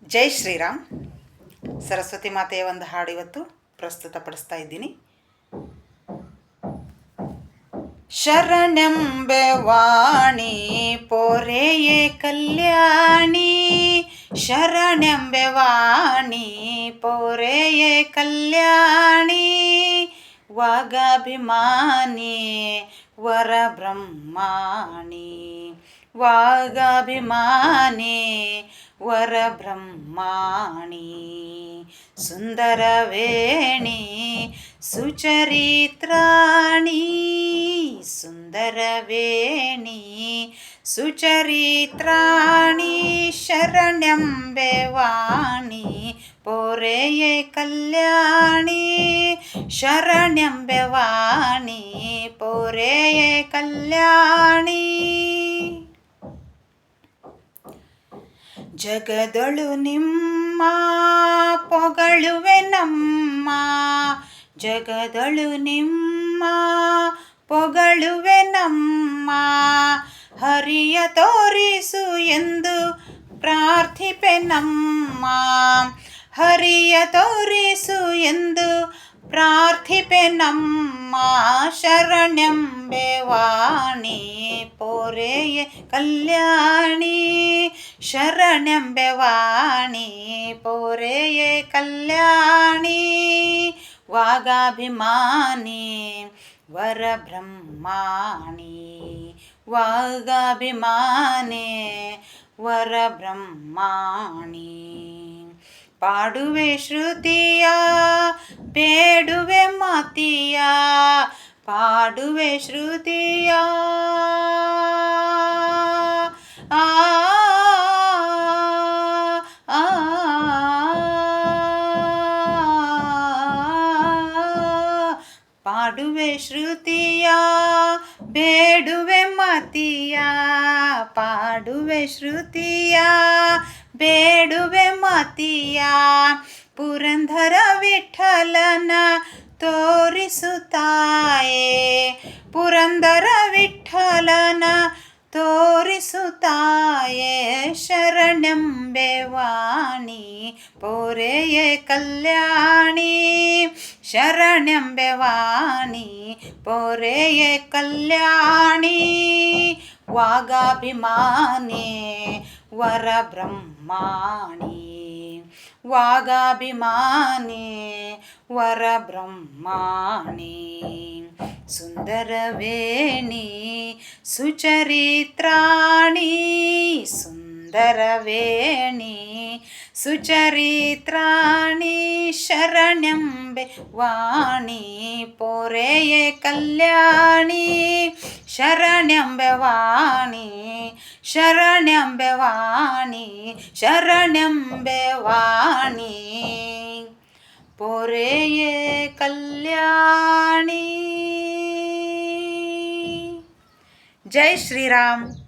ಜೈ ಶ್ರೀರಾಮ್. ಸರಸ್ವತಿ ಮಾತೆಯ ಒಂದು ಹಾಡು ಇವತ್ತು ಪ್ರಸ್ತುತಪಡಿಸ್ತಾ ಇದ್ದೀನಿ. ಶರಣೆಂಬೆ ವಾಣಿ ಪೊರೆಯೇ ಕಲ್ಯಾಣಿ, ಶರಣೆಂಬೆ ವಾಣಿ ಪೊರೆಯೇ ಕಲ್ಯಾಣಿ, ವಾಗಾಭಿಮಾನಿ ವರ ಬ್ರಹ್ಮಾಣಿ, ವಾಗಾಭಿಮಾನಿ ವರ ಬ್ರಹ್ಮಾಣಿ, ಸುಂದರವೇಣಿ ಸುಚರಿತ್ರಾಣಿ, ಸುಂದರವೇಣಿ ಸುಚರಿತ್ರಾಣಿ, ಶರಣೆಂಬೆ ವಾಣಿ ಪೊರೆಯೇ ಕಲ್ಯಾಣಿ, ಶರಣೆಂಬೆ ವಾಣಿ ಪೊರೆಯೇ ಕಲ್ಯಾಣಿ. ಜಗದೊಳು ನಿಮ್ಮ ಪೊಗಳುವೆ ನಮ್ಮ, ಜಗದೊಳು ನಿಮ್ಮ ಪೊಗಳುವೆ ನಮ್ಮ, ಹರಿಯ ತೋರಿಸು ಎಂದು ಪ್ರಾರ್ಥಿಪೆ ನಮ್ಮ, ಹರಿಯ ತೋರಿಸು ಎಂದು ಪ್ರಾರ್ಥಿಪೆ ನಮ್ಮ, ಶರಣೆಂಬೆ ವಾಣಿ ಪೊರೆಯೇ ಕಲ್ಯಾಣಿ, ಶರಣೆಂಬೆ ವಾಣಿ ಪೊರೆಯೇ ಕಲ್ಯಾಣಿ, ವಾಗಾಭಿಮಾನಿ ವರ ಬ್ರಹ್ಮಾಣಿ, ವಾಗಾಭಿಮಾನಿ ವರ ಬ್ರಹ್ಮಾಣಿ. ಪಾಡುವೆ ಶ್ರುತಿಯ ಬೇಡುವೆ ಮಾತಿಯ, ಪಾಡುವೆ ಶ್ರುತಿಯ ಪಾಡುವೆ ಶ್ರುತಿಯ ಬೇಡುವೆ ಮತಿಯ, ಪಾಡುವೆ ಶ್ರುತಿಯ ಬೇಡುವೆ ಮತಿಯ, ಪುರಂದರ ವಿಠಲನ ತೋರಿಸುತ್ತಾಯೇ, ಪುರಂದರ ವಿಠಲನ ತೋರಿಸುತ್ತಾಯೇ, ಶರಣೆಂಬೆ ವಾಣಿ ಪೊರೆಯೇ ಕಲ್ಯಾಣಿ, ಶರಣೆಂಬೆ ವಾಣಿ ಪೊರೆಯೇ ಕಲ್ಯಾಣಿ, ವಾಗಾಭಿಮಾನಿ ವರ ಬ್ರಹ್ಮಾಣಿ, ವಾಗಾಭಿಮಾನಿ ವರ ಬ್ರಹ್ಮಾಣಿ, ಸುಂದರವೇಣಿ ಸುಚರಿತ್ರಾಣಿ, ಸುಂದರವೇಣಿ ಸುಚರಿತ್ರಾಣಿ, ಶರಣೆಂಬೆ ವಾಣಿ ಪೊರೆಯೇ ಕಲ್ಯಾಣಿ, ಶರಣೆಂಬೆ ವಾಣಿ, ಶರಣೆಂಬೆ ವಾಣಿ, ಶರಣೆಂಬೆ ವಾಣಿ ಪೊರೆಯೇ ಕಲ್ಯಾಣಿ. ಜೈ ಶ್ರೀರಾಮ್.